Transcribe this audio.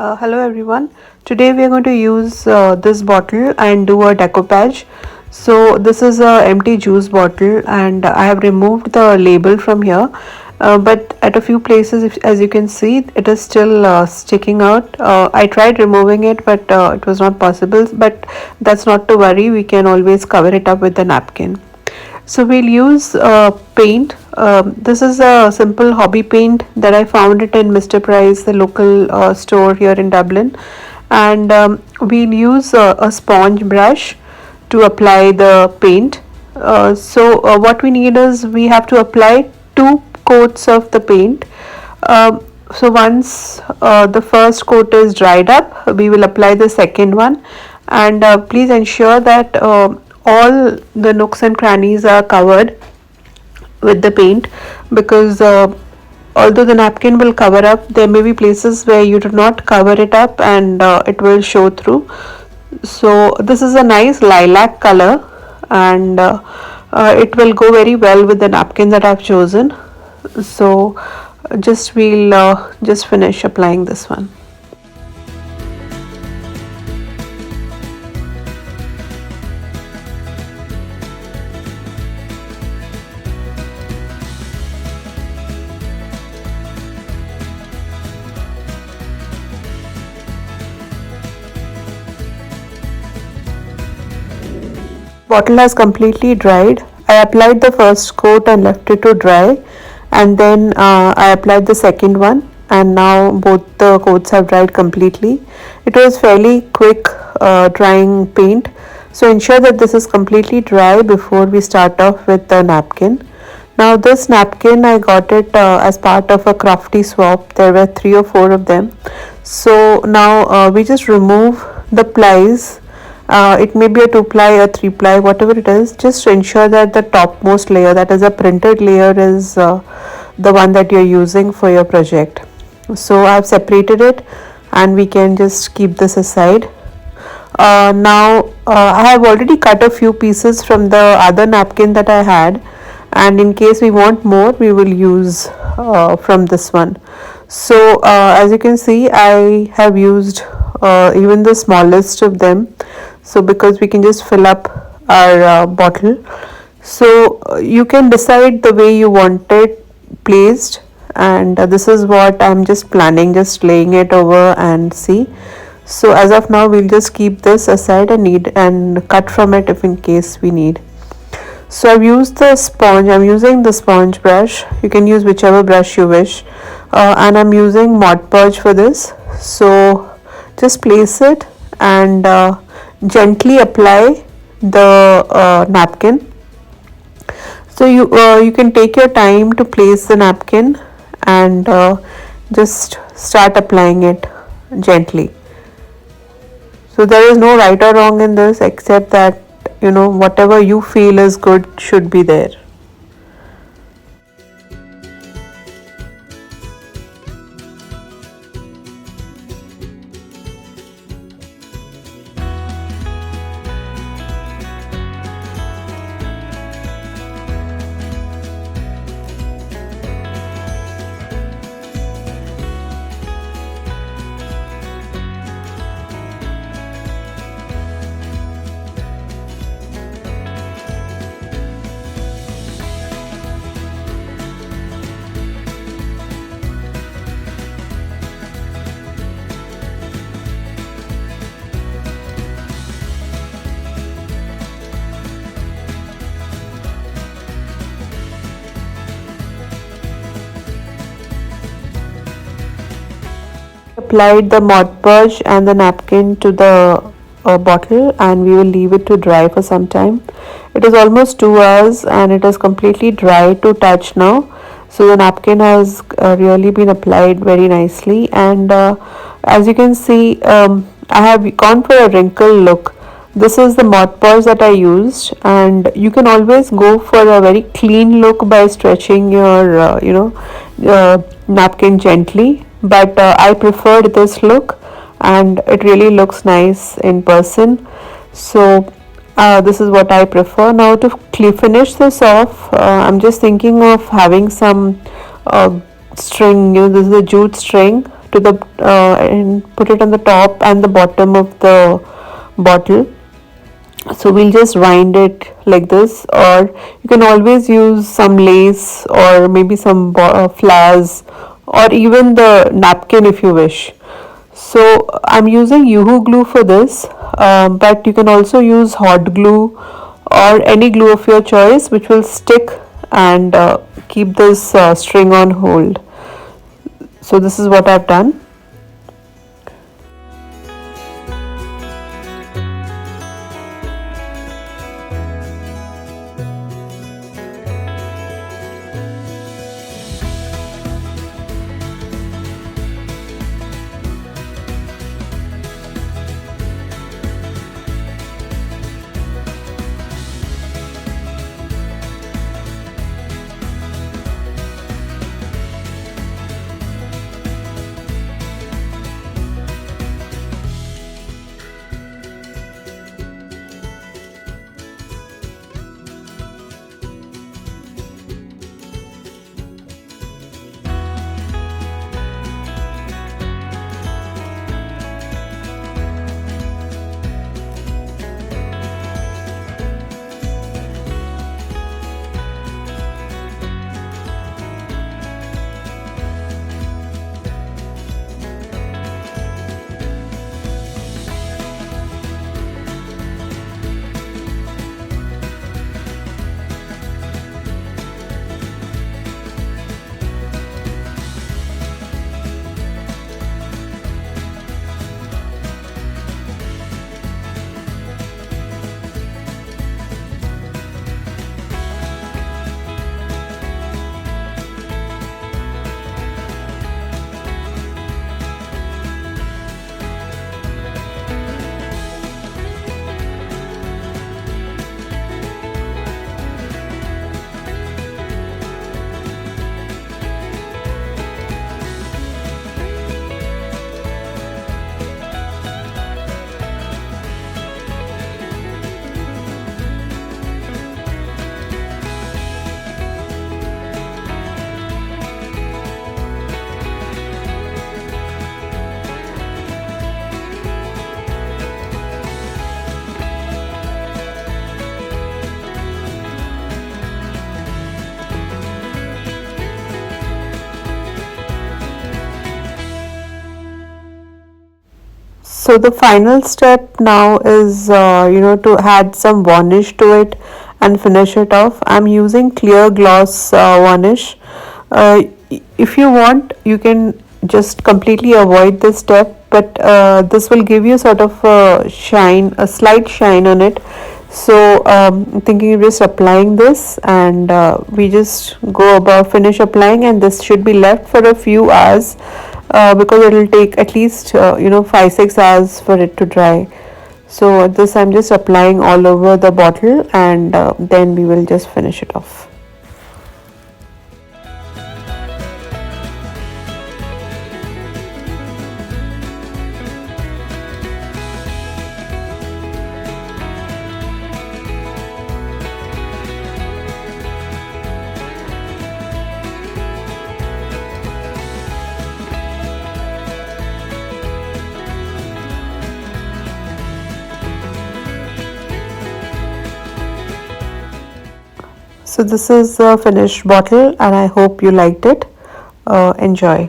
Hello everyone. Today we are going to use this bottle and do a decoupage. So this is a empty juice bottle and I have removed the label from here. But at a few places, as you can see, it is still sticking out. I tried removing it, but it was not possible. But that's not to worry. We can always cover it up with the napkin. So we'll use paint. This is a simple hobby paint that I found it in Mr. Price, the local store here in Dublin. And we'll use a sponge brush to apply the paint. What we need is we have to apply 2 coats of the paint. So once the first coat is dried up, we will apply the second one, and please ensure that all the nooks and crannies are covered with the paint, because although the napkin will cover up, there may be places where you do not cover it up and it will show through. So this is a nice lilac color, and it will go very well with the napkin that I've chosen. So we'll just finish applying this one. Bottle has completely dried. I applied the first coat and left it to dry, and then I applied the second one, and now both the coats have dried completely. It was fairly quick drying paint, so ensure that this is completely dry before we start off with the napkin. Now this napkin, I got it as part of a crafty swap. There were 3 or 4 of them. So now we just remove the plies. It may be a 2-ply or 3-ply, whatever it is. Just to ensure that the topmost layer, that is a printed layer, is the one that you're using for your project. So I've separated it, and we can just keep this aside. Now I have already cut a few pieces from the other napkin that I had, and in case we want more, we will use from this one. So as you can see, I have used even the smallest of them, so because we can just fill up our bottle. So you can decide the way you want it placed, and this is what I'm just planning, just laying it over and see. So as of now, we'll just keep this aside and cut from it if in case we need. So I've used the sponge. I'm using the sponge brush. You can use whichever brush you wish, and I'm using Modpodge for this. So just place it and gently apply the napkin. So you can take your time to place the napkin and just start applying it gently. So there is no right or wrong in this, except that whatever you feel is good should be there. Applied the Modpodge and the napkin to the bottle, and we will leave it to dry for some time. It is almost 2 hours and it is completely dry to touch now. So the napkin has really been applied very nicely, and as you can see, I have gone for a wrinkle look. This is the Modpodge that I used, and you can always go for a very clean look by stretching your napkin gently, but I preferred this look, and it really looks nice in person. So this is what I prefer. Now to finish this off, I'm just thinking of having some string. This is a jute string to the and put it on the top and the bottom of the bottle. So we'll just wind it like this, or you can always use some lace or maybe some flowers or even the napkin if you wish. So I'm using Yoo-hoo glue for this, but you can also use hot glue or any glue of your choice which will stick and keep this string on hold. So this is what I've done. So the final step now is to add some varnish to it and finish it off. I'm using clear gloss varnish. If you want, you can just completely avoid this step, but this will give you sort of a shine, a slight shine on it. So thinking of just applying this, and we just go about finish applying, and this should be left for a few hours because it will take at least 5-6 hours for it to dry. So this I'm just applying all over the bottle, and then we will just finish it off. So this is the finished bottle, and I hope you liked it. Enjoy.